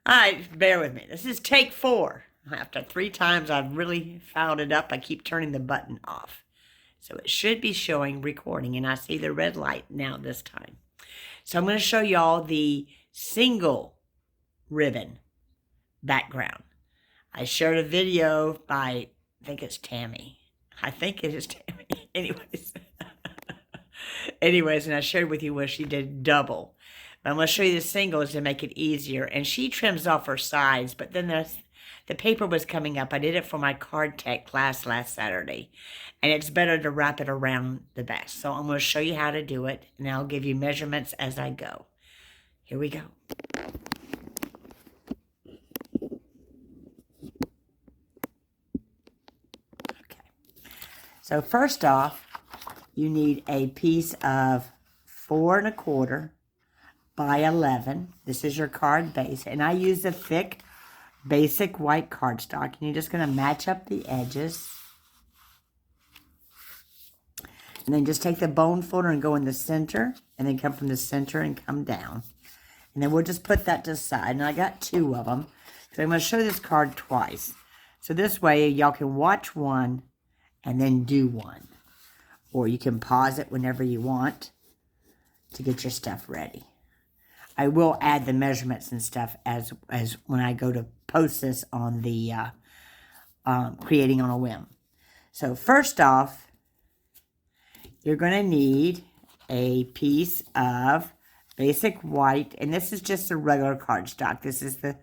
All right, bear with me. This is take 4. After 3 times I've really fouled it up, I keep turning the button off. So it should be showing recording, and I see the red light now this time. So I'm going to show y'all the single ribbon background. I shared a video by, I think it's Tammy. I think it is Tammy. Anyways, and I shared with you where she did double. But I'm going to show you the singles to make it easier. And she trims off her sides, but then the paper was coming up. I did it for my card tech class last Saturday. And it's better to wrap it around the back. So I'm going to show you how to do it. And I'll give you measurements as I go. Here we go. Okay. So first off, you need a piece of 4 1/4 by 11. This is your card base. And I use a thick, basic white cardstock. And you're just going to match up the edges. And then just take the bone folder and go in the center. And then come from the center and come down. And then we'll just put that to the side. And I got 2 of them. So I'm going to show this card twice. So this way, y'all can watch one and then do one. Or you can pause it whenever you want to get your stuff ready. I will add the measurements and stuff as when I go to post this on the Creating on a Whim. So first off, you're going to need a piece of basic white, and this is just a regular cardstock. This is the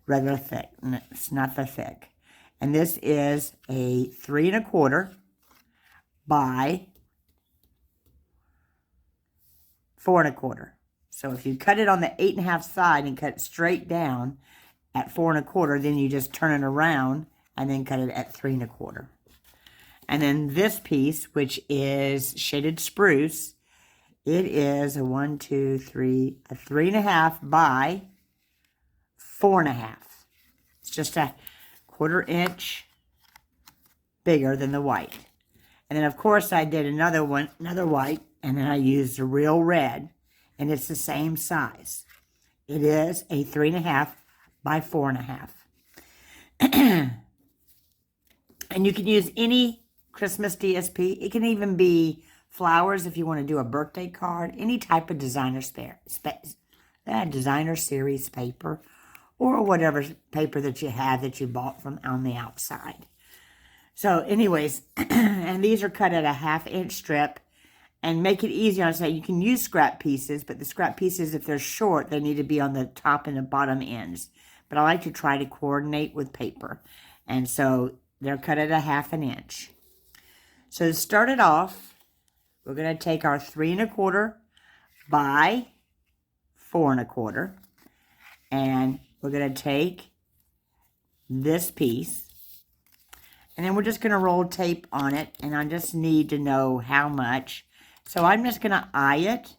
regular thick, it's not the thick. And this is a 3 1/4 by 4 1/4. So if you cut it on the 8 1/2 side and cut it straight down at 4 1/4, then you just turn it around and then cut it at 3 1/4. And then this piece, which is shaded spruce, it is a 3 1/2 by 4 1/2. It's just a 1/4 inch bigger than the white. And then of course I did another white, and then I used a real red, and it's the same size. It is a 3 1/2 by 4 1/2. And you can use any Christmas DSP. It can even be flowers if you want to do a birthday card. Any type of designer series paper, or whatever paper that you have that you bought from on the outside. So anyways, and these are cut at a 1/2 inch strip. And make it easier, I say you can use scrap pieces, but the scrap pieces, if they're short, they need to be on the top and the bottom ends. But I like to try to coordinate with paper. And so they're cut at a 1/2 inch. So to start it off, we're going to take our 3 1/4 by 4 1/4. And we're going to take this piece. And then we're just going to roll tape on it. And I just need to know how much. So I'm just going to eye it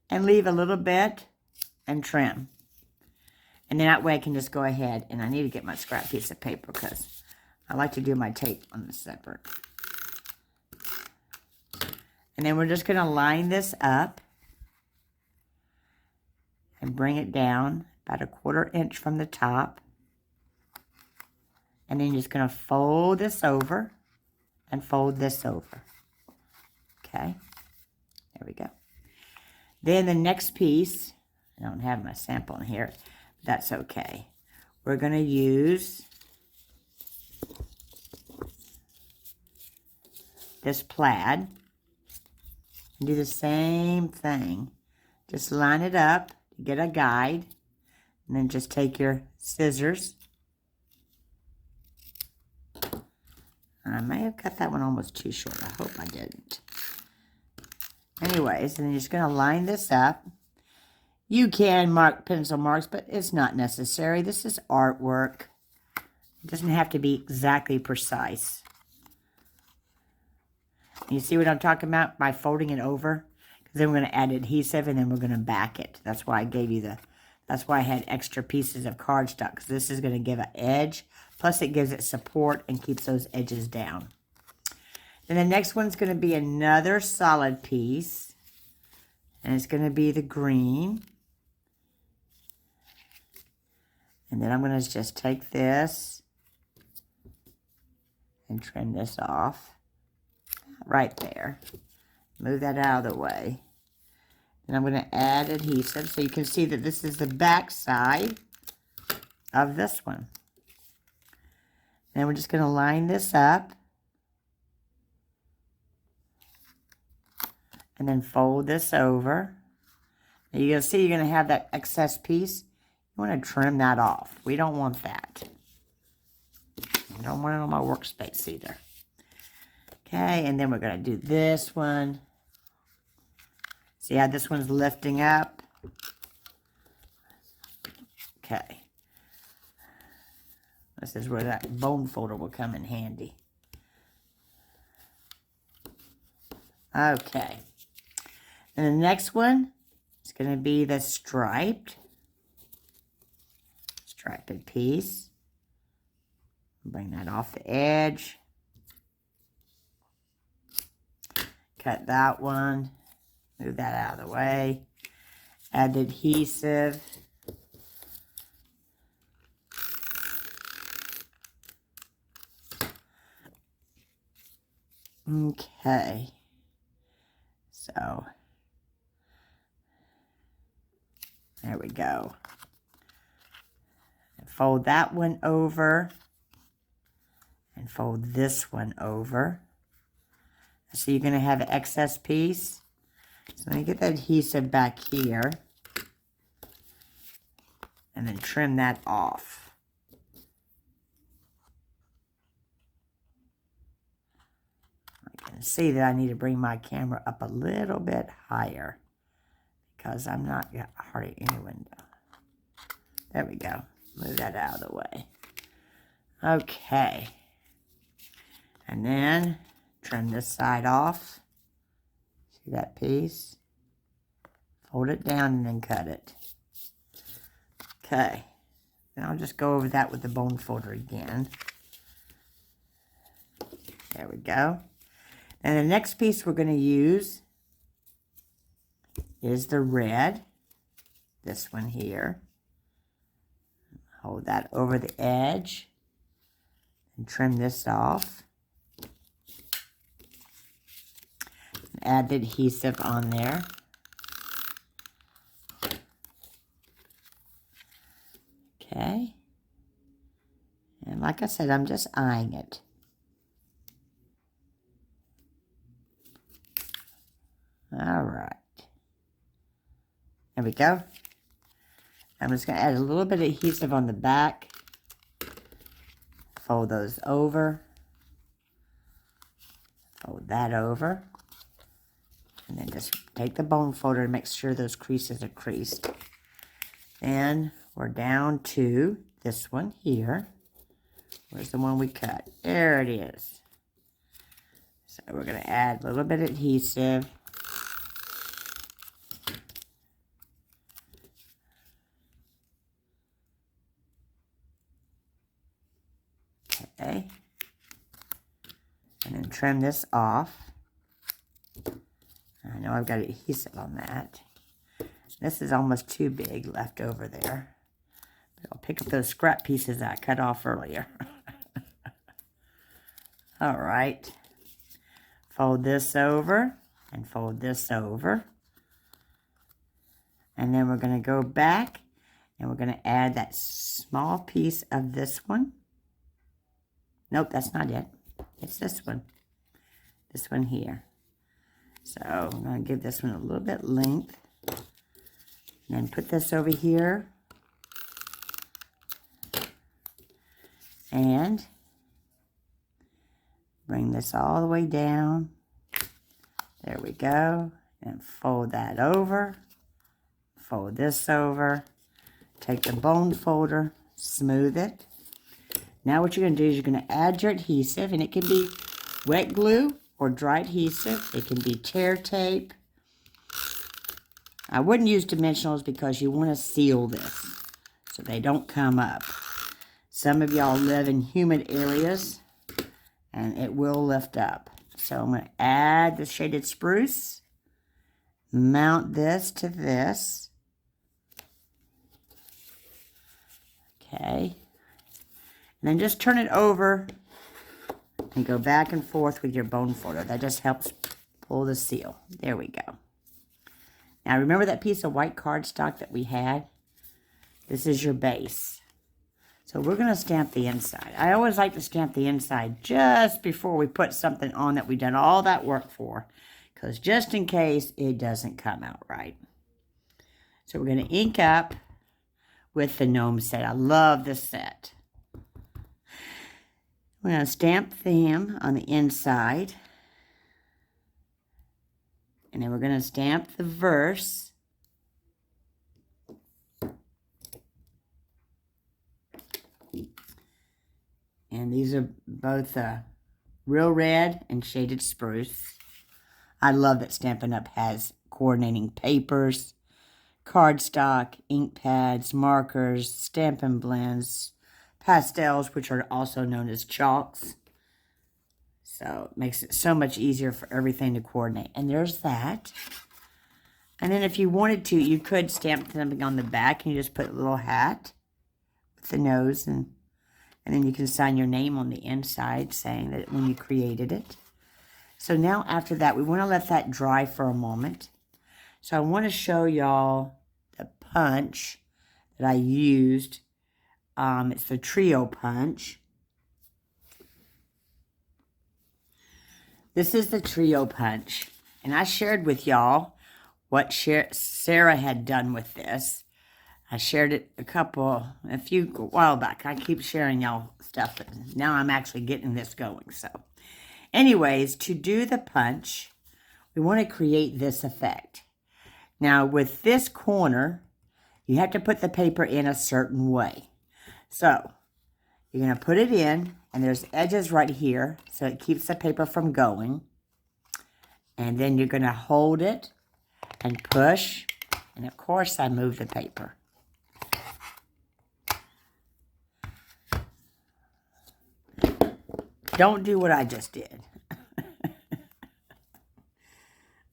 and leave a little bit and trim. And then that way I can just go ahead, and I need to get my scrap piece of paper because I like to do my tape on the separate. And then we're just going to line this up and bring it down about a 1/4 inch from the top. And then you're just going to fold this over and fold this over. Okay. There we go. Then the next piece, I don't have my sample in here, but that's okay. We're going to use this plaid and do the same thing. Just line it up, get a guide, and then just take your scissors. I may have cut that one almost too short. I hope I didn't. Anyways, and then you're just going to line this up. You can mark pencil marks, but it's not necessary. This is artwork. It doesn't have to be exactly precise. You see what I'm talking about by folding it over? Because then we're going to add adhesive, and then we're going to back it. That's why I gave you that's why I had extra pieces of cardstock, because this is going to give an edge. Plus, it gives it support and keeps those edges down. Then the next one's going to be another solid piece. And it's going to be the green. And then I'm going to just take this and trim this off right there. Move that out of the way. And I'm going to add adhesive so you can see that this is the back side of this one. And we're just going to line this up. And then fold this over. Now you're going to see you're going to have that excess piece. You want to trim that off. We don't want that. I don't want it on my workspace either. Okay, and then we're going to do this one. See how this one's lifting up? Okay. This is where that bone folder will come in handy. Okay. And the next one is going to be the striped piece. Bring that off the edge. Cut that one. Move that out of the way. Add the adhesive. Okay. So, there we go. And fold that one over. And fold this one over. So you're going to have an excess piece. So let me get the adhesive back here. And then trim that off. I can see that I need to bring my camera up a little bit higher. Because I'm not got hardly any window. There we go. Move that out of the way. Okay. And then trim this side off. See that piece? Fold it down and then cut it. Okay. Then I'll just go over that with the bone folder again. There we go. And the next piece we're going to use is the red. This one here. Hold that over the edge. And trim this off. Add the adhesive on there. Okay. And like I said, I'm just eyeing it. All right. There we go. I'm just going to add a little bit of adhesive on the back. Fold those over. Fold that over. And then just take the bone folder and make sure those creases are creased. Then we're down to this one here. Where's the one we cut? There it is. So we're going to add a little bit of adhesive. Okay. And then trim this off. I know I've got adhesive on that. This is almost too big left over there. But I'll pick up those scrap pieces that I cut off earlier. All right. Fold this over and fold this over. And then we're going to go back and we're going to add that small piece of this one. Nope, that's not it. It's this one. This one here. So I'm going to give this one a little bit length. And then put this over here. And bring this all the way down. There we go. And fold that over. Fold this over. Take the bone folder. Smooth it. Now what you're going to do is you're going to add your adhesive. And it can be wet glue or dry adhesive. It can be tear tape. I wouldn't use dimensionals because you want to seal this so they don't come up. Some of y'all live in humid areas and it will lift up. So I'm going to add the shaded spruce, mount this to this. Okay. And then just turn it over and go back and forth with your bone folder. That just helps pull the seal. There we go. Now remember that piece of white cardstock that we had? This is your base. So we're going to stamp the inside. I always like to stamp the inside just before we put something on that we've done all that work for, because just in case it doesn't come out right. So we're going to ink up with the Gnome set. I love this set. We're going to stamp them on the inside. And then we're going to stamp the verse. And these are both real red and shaded spruce. I love that Stampin' Up! Has coordinating papers, cardstock, ink pads, markers, Stampin' Blends, pastels, which are also known as chalks. So it makes it so much easier for everything to coordinate. And there's that. And then if you wanted to, you could stamp something on the back and you just put a little hat with the nose, and then you can sign your name on the inside saying that when you created it. So now after that, we want to let that dry for a moment. So I want to show y'all the punch that I used. It's the trio punch. This is the trio punch. And I shared with y'all what Sarah had done with this. I shared it a while back. I keep sharing y'all stuff, but now I'm actually getting this going. So anyways, to do the punch, we want to create this effect. Now with this corner, you have to put the paper in a certain way. So you're going to put it in, and there's edges right here, so it keeps the paper from going. And then you're going to hold it and push, and of course I move the paper. Don't do what I just did.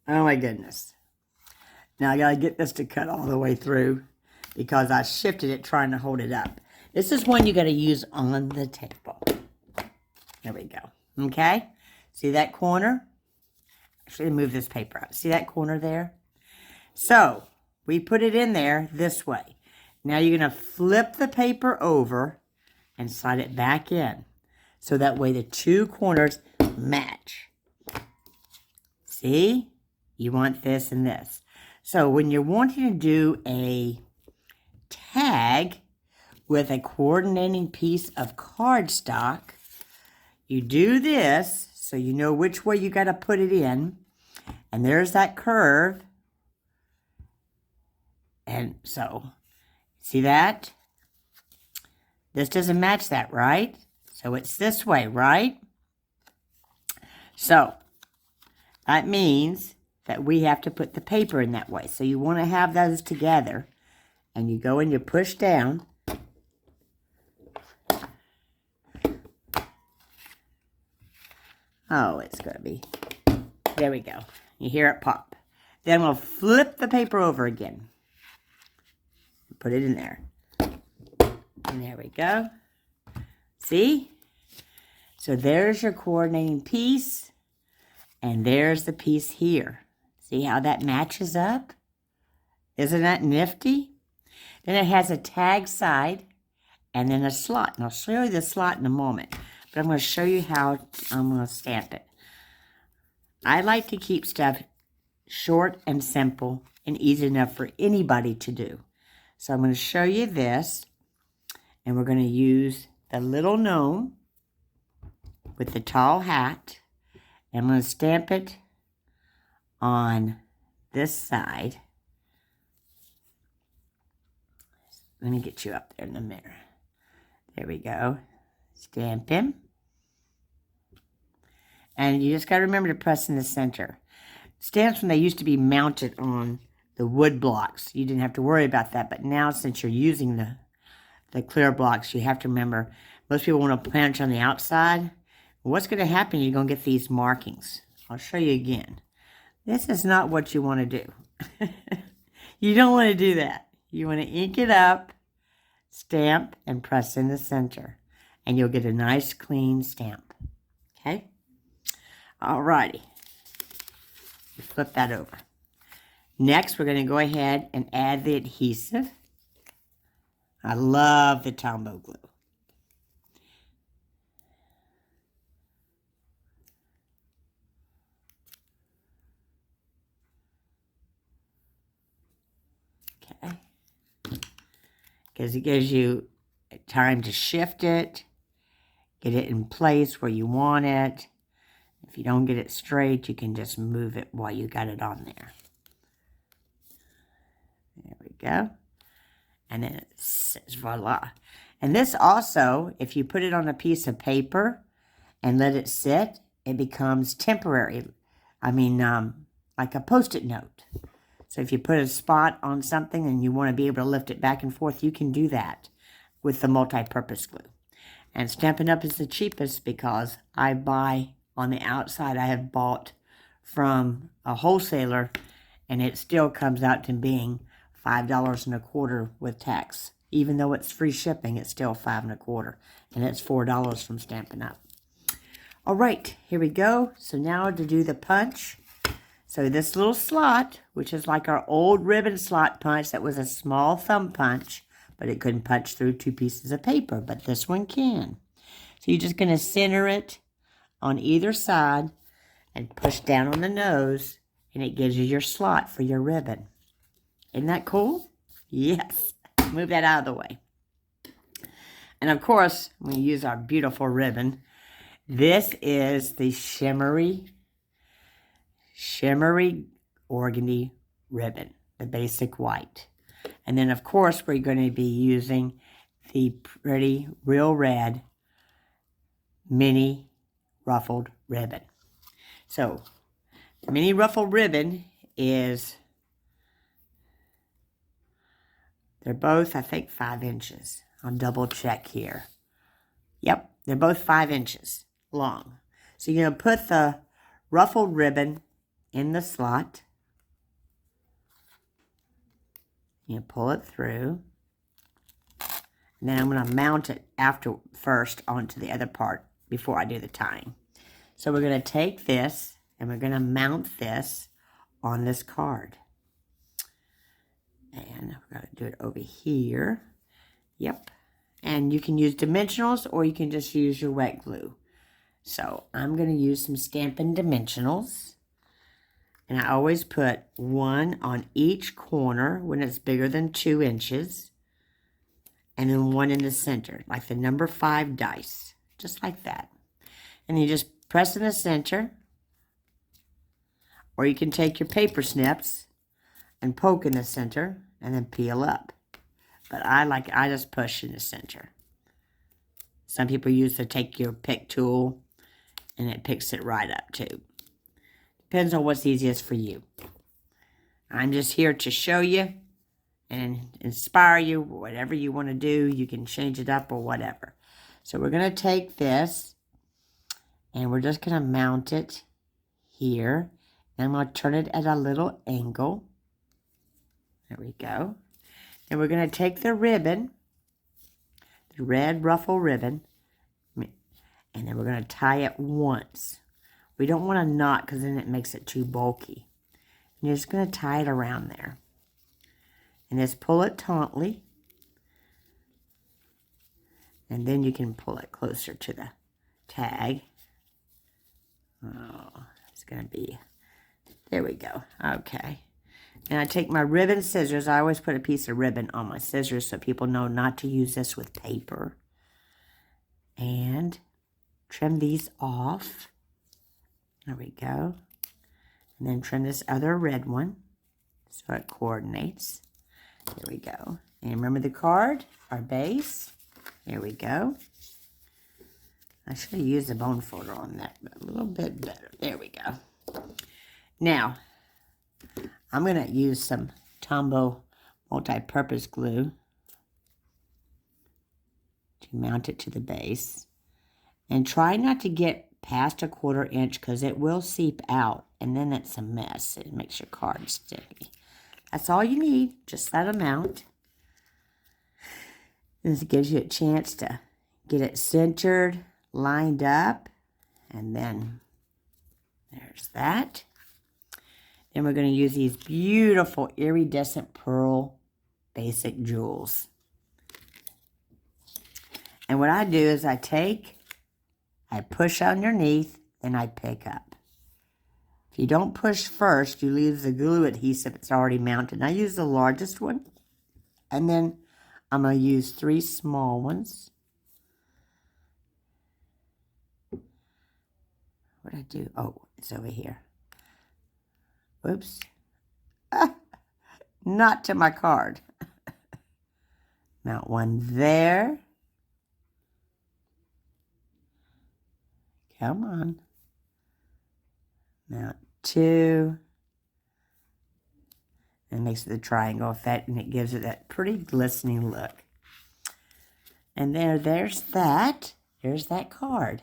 Oh my goodness. Now I gotta get this to cut all the way through because I shifted it trying to hold it up. This is one you gotta use on the table. There we go. Okay? See that corner? Actually, move this paper out. See that corner there? So, we put it in there this way. Now you're gonna flip the paper over and slide it back in. So that way the two corners match. See? You want this and this. So when you're wanting to do a tag with a coordinating piece of cardstock, you do this so you know which way you got to put it in. And there's that curve. And so, see that? This doesn't match that, right? So it's this way, right? So that means that we have to put the paper in that way. So you want to have those together. And you go and you push down. Oh, it's going to be. There we go. You hear it pop. Then we'll flip the paper over again. Put it in there. And there we go. See? So there's your coordinating piece, and there's the piece here. See how that matches up? Isn't that nifty? Then it has a tag side and then a slot. And I'll show you the slot in a moment, but I'm going to show you how I'm going to stamp it. I like to keep stuff short and simple and easy enough for anybody to do. So I'm going to show you this, and we're going to use the little gnome with the tall hat. I'm going to stamp it on this side. Let me get you up there in the mirror. There we go. Stamp him. And you just got to remember to press in the center. Stamps, when they used to be mounted on the wood blocks, you didn't have to worry about that. But now, since you're using the clear blocks, you have to remember, most people want to punch on the outside. What's going to happen? You're going to get these markings. I'll show you again. This is not what you want to do. You don't want to do that. You want to ink it up stamp, and press in the center. And you'll get a nice clean stamp. Okay? Alrighty. Flip that over. Next, we're going to go ahead and add the adhesive. I love the Tombow glue. Okay. Because it gives you time to shift it, get it in place where you want it. If you don't get it straight, you can just move it while you got it on there. There we go. And then it says voila. And this also, if you put it on a piece of paper and let it sit, it becomes temporary. I mean, like a Post-it note. So if you put a spot on something and you want to be able to lift it back and forth, you can do that with the multi-purpose glue. And Stampin' Up! Is the cheapest because I buy on the outside. I have bought from a wholesaler and it still comes out to being $5.25 with tax. Even though it's free shipping, it's still $5.25, and it's $4 from Stampin' Up! All right, here we go. So now to do the punch. So this little slot, which is like our old ribbon slot punch that was a small thumb punch, but it couldn't punch through 2 pieces of paper, but this one can. So you're just going to center it on either side and push down on the nose, and it gives you your slot for your ribbon. Isn't that cool? Yes. Move that out of the way. And of course, we use our beautiful ribbon. This is the shimmery Organdy ribbon, the basic white. And then of course, we're going to be using the pretty real red mini ruffled ribbon. So, the mini ruffled ribbon is, they're both, I think, 5 inches. I'll double check here. Yep, they're both 5 inches long. So you're going to put the ruffled ribbon in the slot. You pull it through. And then I'm going to mount it first onto the other part before I do the tying. So we're going to take this and we're going to mount this on this card. And we're going to do it over here. Yep. And you can use dimensionals or you can just use your wet glue. So I'm going to use some Stampin' Dimensionals. And I always put one on each corner when it's bigger than 2 inches. And then one in the center, like the number 5 dice. Just like that. And you just press in the center. Or you can take your paper snips and poke in the center and then peel up. But I just push in the center. Some people use to take your pick tool and it picks it right up too. Depends on what's easiest for you. I'm just here to show you and inspire you. Whatever you want to do, you can change it up or whatever. So we're going to take this and we're just going to mount it here. And I'm going to turn it at a little angle. There we go. Then we're going to take the ribbon, the red ruffle ribbon, and then we're going to tie it once. We don't want to knot because then it makes it too bulky. And you're just going to tie it around there. And just pull it tautly. And then you can pull it closer to the tag. Oh, it's going to be, there we go. Okay. And I take my ribbon scissors. I always put a piece of ribbon on my scissors so people know not to use this with paper. And trim these off. There we go. And then trim this other red one so it coordinates. There we go. And remember the card, our base. There we go. I should have used a bone folder on that, but a little bit better. There we go. Now, I'm going to use some Tombow multi-purpose glue to mount it to the base. And try not to get past 1/4 inch because it will seep out and then it's a mess. It makes your card sticky. That's all you need, just that amount. This gives you a chance to get it centered, lined up, and then there's that. Then we're going to use these beautiful iridescent pearl basic jewels. And what I do is I push underneath, and I pick up. If you don't push first, you leave the glue adhesive that's already mounted. And I use the largest one, and then I'm going to use 3 small ones. What did I do? Oh, it's over here. Whoops. Not to my card. Mount one there. Come on. Mount 2. And makes the triangle effect, and it gives it that pretty glistening look. And there's that. There's that card.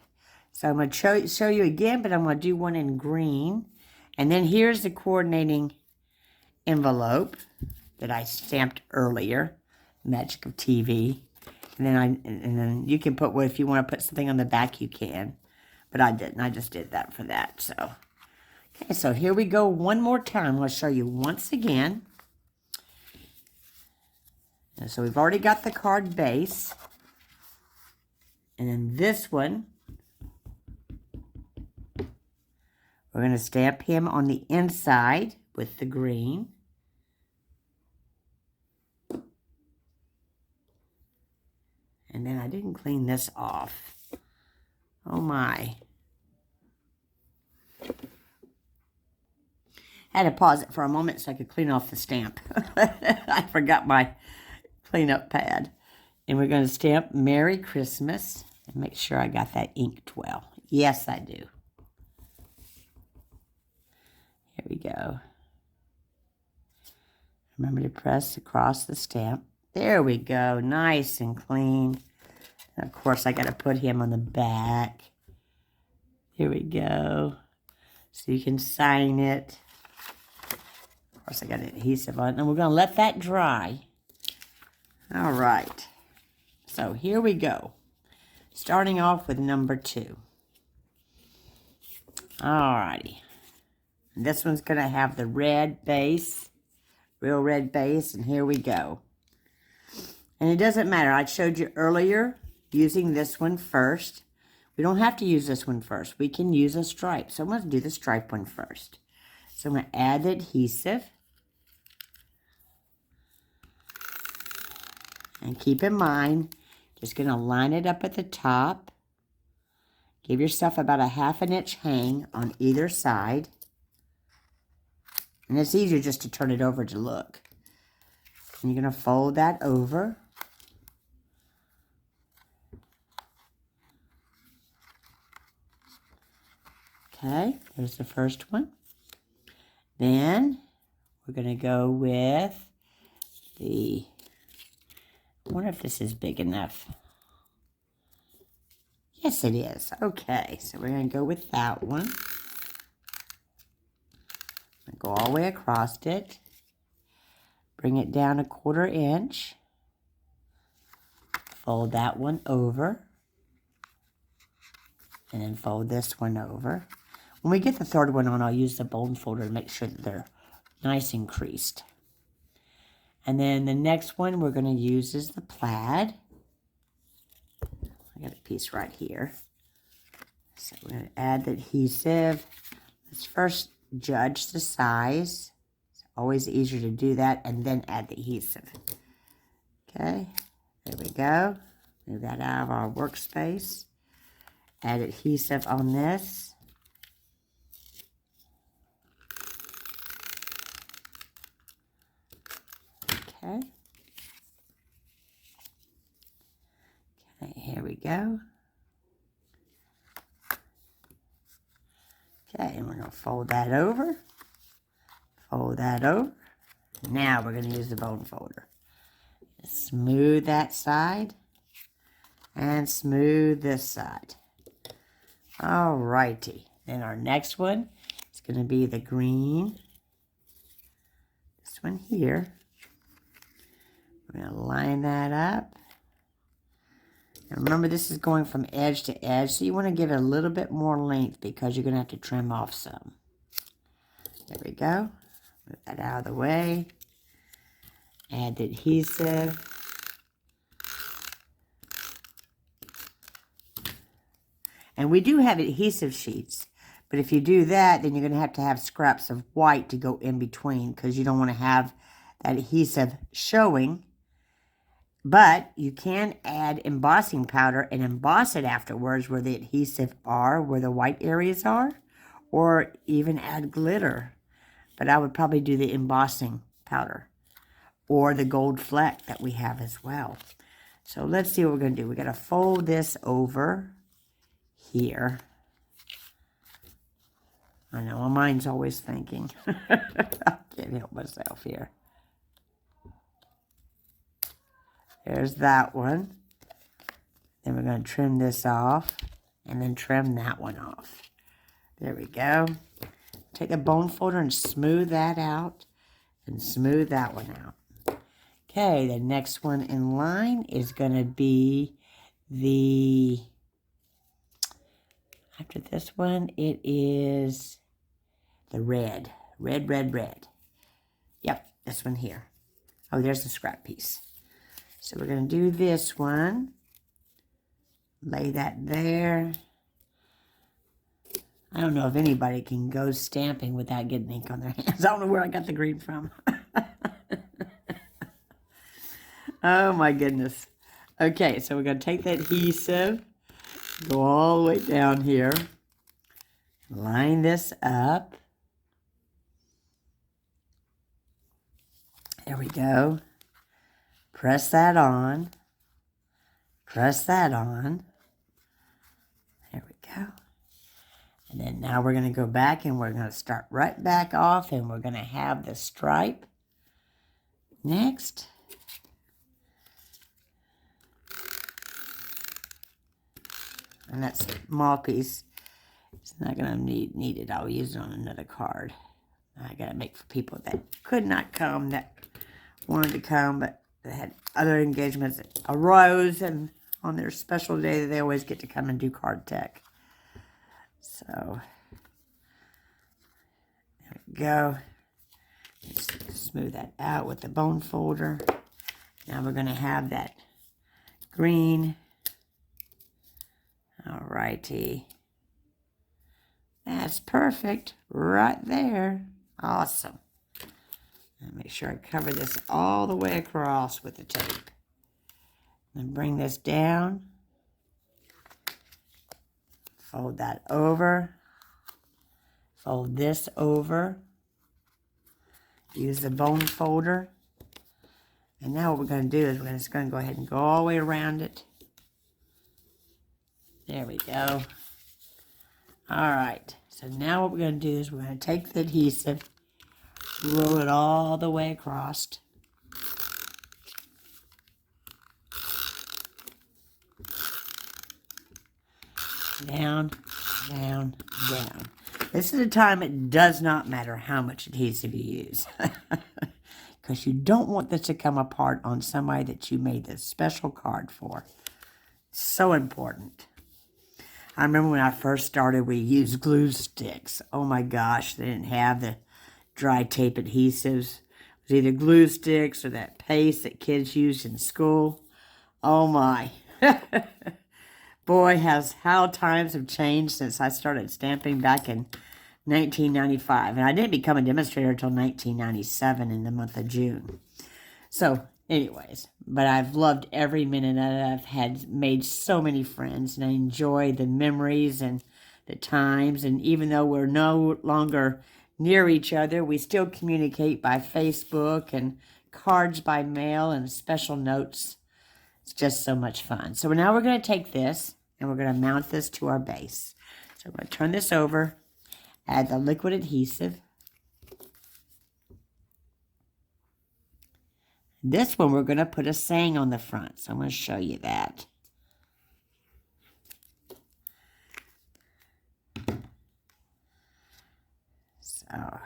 So I'm going to show you again, but I'm going to do one in green. And then here's the coordinating envelope that I stamped earlier. Magic of TV. And then you can put, if you want to put something on the back, you can. But I didn't. I just did that for that. So, okay, so here we go one more time. I'll show you once again. And so we've already got the card base. And then this one, we're going to stamp him on the inside with the green. And then I didn't clean this off. Oh my. I had to pause it for a moment so I could clean off the stamp. I forgot my cleanup pad. And we're going to stamp Merry Christmas. And make sure I got that inked well. Yes, I do. Here we go. Remember to press across the stamp. There we go. Nice and clean. And of course, I got to put him on the back. Here we go. So you can sign it. Of course, I got adhesive on it. And we're going to let that dry. All right. So here we go. Starting off with number 2. All righty. This one's going to have the red base. Real red base. And here we go. And it doesn't matter. I showed you earlier using this one first. We don't have to use this one first. We can use a stripe. So I'm going to do the stripe one first. So I'm going to add the adhesive. And keep in mind, just going to line it up at the top. Give yourself about a 1/2 inch hang on either side. And it's easier just to turn it over to look. And you're going to fold that over. Okay, there's the first one. Then we're going to go with the, I wonder if this is big enough. Yes, it is. Okay, so we're going to go with that one. Go all the way across it. Bring it down 1/4 inch. Fold that one over. And then fold this one over. When we get the third one on, I'll use the bone folder to make sure that they're nice and creased. And then the next one we're going to use is the plaid. I got a piece right here. So we're going to add the adhesive. Let's first judge the size. It's always easier to do that and then add the adhesive. Okay, there we go. Move that out of our workspace. Add adhesive on this. Okay. Okay, here we go. Okay, and we're going to fold that over. Fold that over. Now we're going to use the bone folder. Smooth that side. And smooth this side. All righty. Then our next one is going to be the green. This one here. We're going to line that up. And remember, this is going from edge to edge, so you want to give it a little bit more length because you're going to have to trim off some. There we go. Move that out of the way. Add the adhesive. And we do have adhesive sheets, but if you do that, then you're going to have scraps of white to go in between because you don't want to have that adhesive showing. But you can add embossing powder and emboss it afterwards where the adhesive are, where the white areas are, or even add glitter. But I would probably do the embossing powder or the gold fleck that we have as well. So let's see what we're going to do. We're going to fold this over here. I know, my mind's always thinking. I can't help myself here. There's that one. Then we're going to trim this off and then trim that one off. There we go. Take a bone folder and smooth that out and smooth that one out. Okay, the next one in line is going to be the, after this one, it is the red. Red. Yep, this one here. Oh, there's the scrap piece. So we're going to do this one. Lay that there. I don't know if anybody can go stamping without getting ink on their hands. I don't know where I got the green from. Oh my goodness. Okay, so we're going to take the adhesive, go all the way down here, line this up. There we go. Press that on. Press that on. There we go. And then now we're going to go back and we're going to start right back off and we're going to have the stripe next. And that small piece is not going to need it. I'll use it on another card. I got to make for people that could not come, that wanted to come, but they had other engagements that arose, and on their special day, they always get to come and do card tech. So, there we go. Just smooth that out with the bone folder. Now we're going to have that green. Alrighty. That's perfect right there. Awesome. And make sure I cover this all the way across with the tape. And bring this down. Fold that over. Fold this over. Use the bone folder. And now what we're going to do is we're just going to go ahead and go all the way around it. There we go. All right. So now what we're going to do is we're going to take the adhesive, roll it all the way across. Down, down, down. This is a time it does not matter how much adhesive you use. Because you don't want this to come apart on somebody that you made this special card for. It's so important. I remember when I first started, we used glue sticks. Oh my gosh, they didn't have the dry tape adhesives. It was either glue sticks or that paste that kids used in school. Oh my. Boy, how times have changed since I started stamping back in 1995. And I didn't become a demonstrator until 1997 in the month of June. So, anyways, but I've loved every minute of it. I've made so many friends, and I enjoy the memories and the times. And even though we're no longer near each other, we still communicate by Facebook and cards by mail and special notes. It's just so much fun. So now we're going to take this and we're going to mount this to our base. So I'm going to turn this over, add the liquid adhesive. This one we're going to put a saying on the front, so I'm going to show you that. So,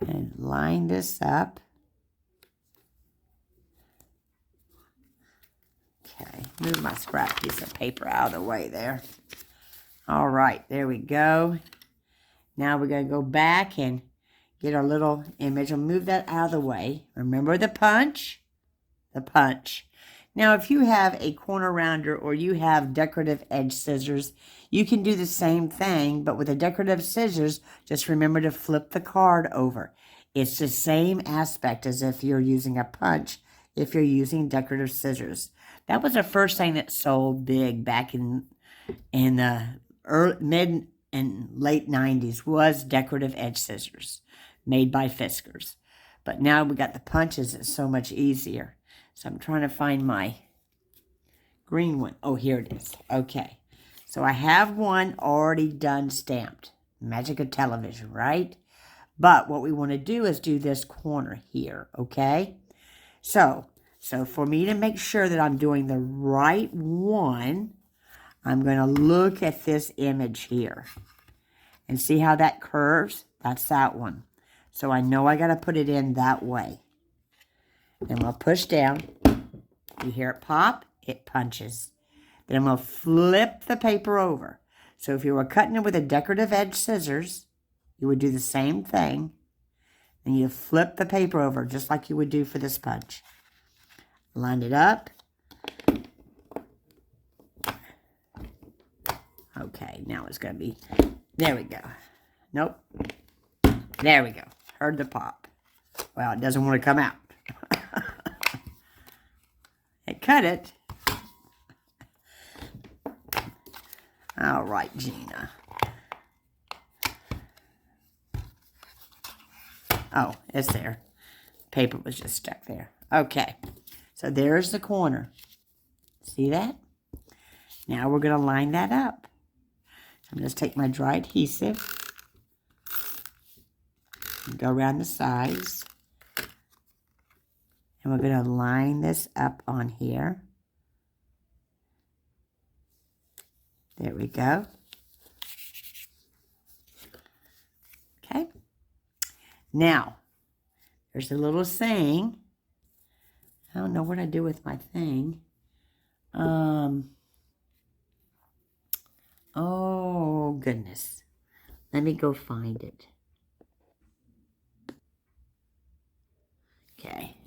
and line this up. Okay. Move my scrap piece of paper out of the way there. All right, there we go. Now we're going to go back and get our little image. I'll move that out of the way. Remember the punch? The punch. Now, if you have a corner rounder or you have decorative edge scissors, you can do the same thing, but with the decorative scissors, just remember to flip the card over. It's the same aspect as if you're using a punch, if you're using decorative scissors. That was the first thing that sold big back in the mid and late 90s, was decorative edge scissors made by Fiskars. But now we got the punches. It's so much easier. So I'm trying to find my green one. Oh, here it is. Okay. So I have one already done stamped. Magic of television, right? But what we want to do is do this corner here, okay? So for me to make sure that I'm doing the right one, I'm going to look at this image here and see how that curves. That's that one. So I know I got to put it in that way. Then we'll push down. You hear it pop, it punches. Then I'm going to flip the paper over. So if you were cutting it with a decorative edge scissors, you would do the same thing. And you flip the paper over just like you would do for this punch. Line it up. Okay, now it's going to be, there we go. Nope. There we go. Heard the pop. Well, it doesn't want to come out. It cut it. All right, Gina. Oh, it's there. Paper was just stuck there. Okay, so there's the corner. See that? Now we're going to line that up. So I'm going to take my dry adhesive and go around the sides. And we're going to line this up on here. There we go. Okay. Now, there's a little saying. I don't know what I do with my thing. Oh, goodness. Let me go find it. Okay.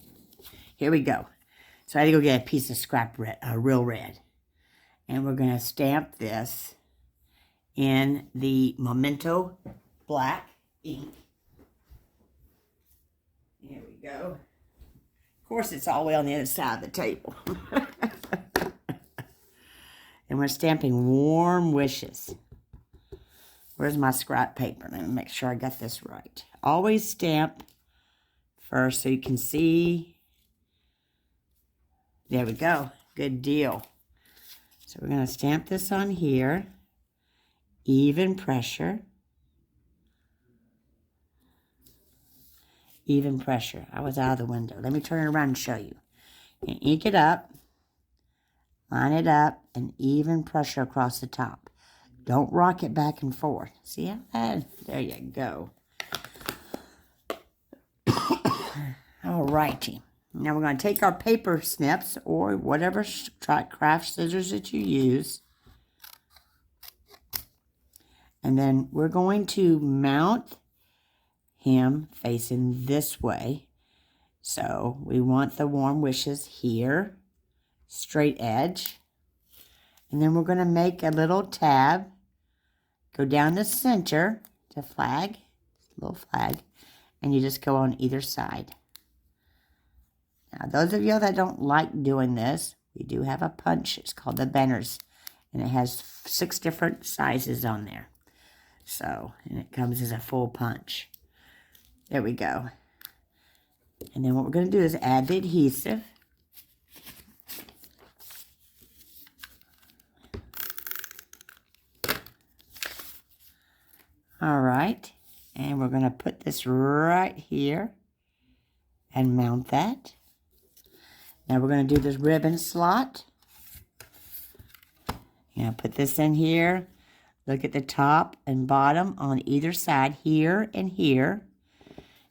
Here we go. So I had to go get a piece of scrap red, real red. And we're going to stamp this in the Memento black ink. Here we go. Of course, it's all the way on the other side of the table. And we're stamping Warm Wishes. Where's my scrap paper? Let me make sure I got this right. Always stamp first so you can see. There we go. Good deal. So we're going to stamp this on here. Even pressure. Even pressure. I was out of the window. Let me turn it around and show you. You ink it up. Line it up. And even pressure across the top. Don't rock it back and forth. See how that? There you go. All righty. Now we're going to take our paper snips or whatever craft scissors that you use. And then we're going to mount him facing this way. So we want the Warm Wishes here, straight edge. And then we're going to make a little tab, go down the center to flag, little flag, and you just go on either side. Now, those of you that don't like doing this, we do have a punch. It's called the Benner's, and it has 6 different sizes on there. So, and it comes as a full punch. There we go. And then what we're going to do is add the adhesive. All right. And we're going to put this right here and mount that. Now we're going to do this ribbon slot. Put this in here. Look at the top and bottom on either side, here and here.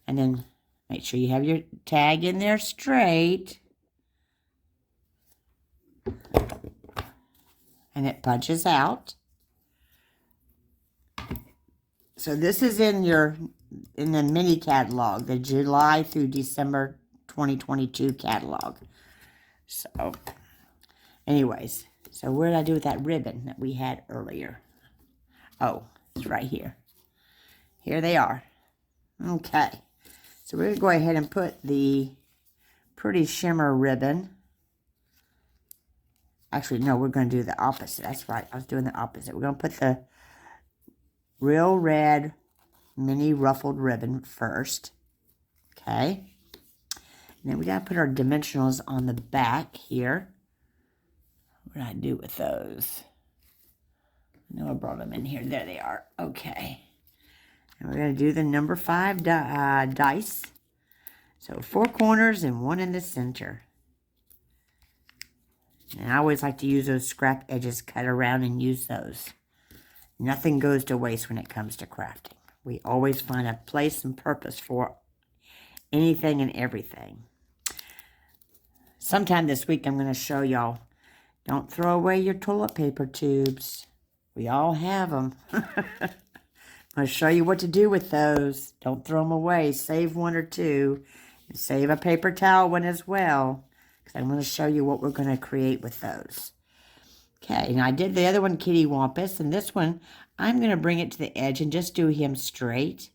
And then make sure you have your tag in there straight. and it punches out. So this is in the mini catalog, the July through December 2022 catalog. So, anyways, so what did I do with that ribbon that we had earlier? Oh, it's right here. Here they are. Okay, so we're going to go ahead and put the Pretty Shimmer ribbon. Actually, no, we're going to do the opposite. That's right, I was doing the opposite. We're going to put the Real Red mini ruffled ribbon first. Okay. And then we got to put our dimensionals on the back here. What did I do with those? I know I brought them in here. There they are. Okay. And we're going to do the number 5 dice. So 4 corners and 1 in the center. And I always like to use those scrap edges, cut around and use those. Nothing goes to waste when it comes to crafting. We always find a place and purpose for anything and everything. Sometime this week I'm going to show y'all, don't throw away your toilet paper tubes. We all have them. I'm going to show you what to do with those. Don't throw them away. Save 1 or 2. And save a paper towel one as well. Because I'm going to show you what we're going to create with those. Okay, and I did the other one, Kitty Wampus, and this one, I'm going to bring it to the edge and just do him straight.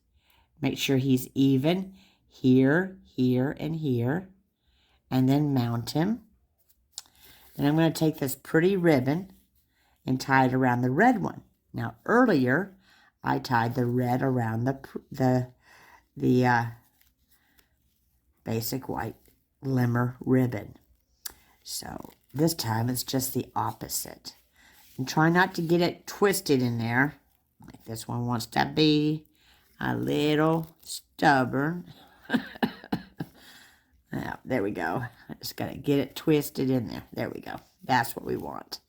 Make sure he's even here, here, and here. And then mount him. Then I'm going to take this pretty ribbon and tie it around the red one. Now, earlier, I tied the red around the basic white glimmer ribbon. So this time it's just the opposite. And try not to get it twisted in there. Like this one wants to be a little stubborn. Now, there we go. I just got to get it twisted in there. There we go. That's what we want.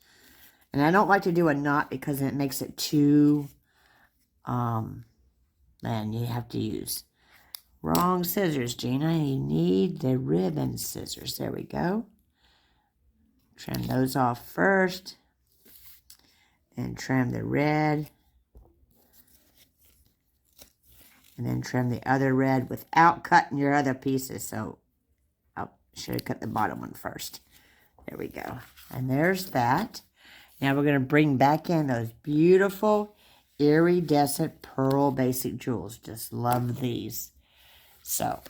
And I don't like to do a knot because it makes it too, man, you have to use wrong scissors, Gina. You need the ribbon scissors. There we go. Trim those off first. And trim the red. And then trim the other red without cutting your other pieces. So I should have cut the bottom one first. There we go. And there's that. Now we're going to bring back in those beautiful iridescent pearl basic jewels. Just love these. So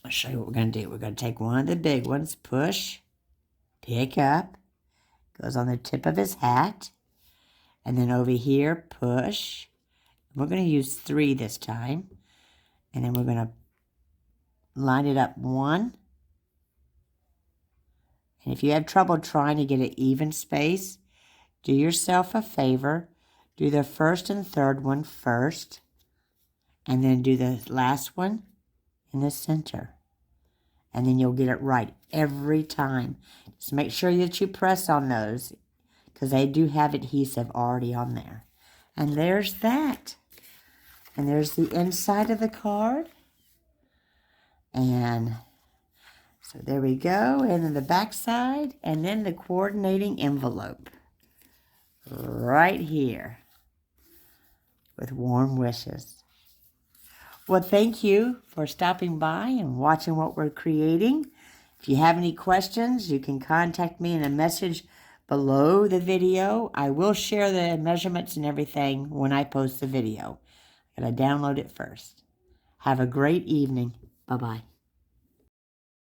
I'll show you what we're going to do. We're going to take one of the big ones, push, pick up, goes on the tip of his hat, and then over here, push. We're going to use 3 this time, and then we're going to line it up 1. And if you have trouble trying to get an even space, do yourself a favor. Do the first and third one first, and then do the last one in the center. And then you'll get it right every time. Just make sure that you press on those, because they do have adhesive already on there. And there's that. And there's the inside of the card. And so there we go. And then the back side. And then the coordinating envelope. Right here. With warm wishes. Well, thank you for stopping by and watching what we're creating. If you have any questions, you can contact me in a message below the video. I will share the measurements and everything when I post the video. I gotta download it first. Have a great evening. Bye-bye.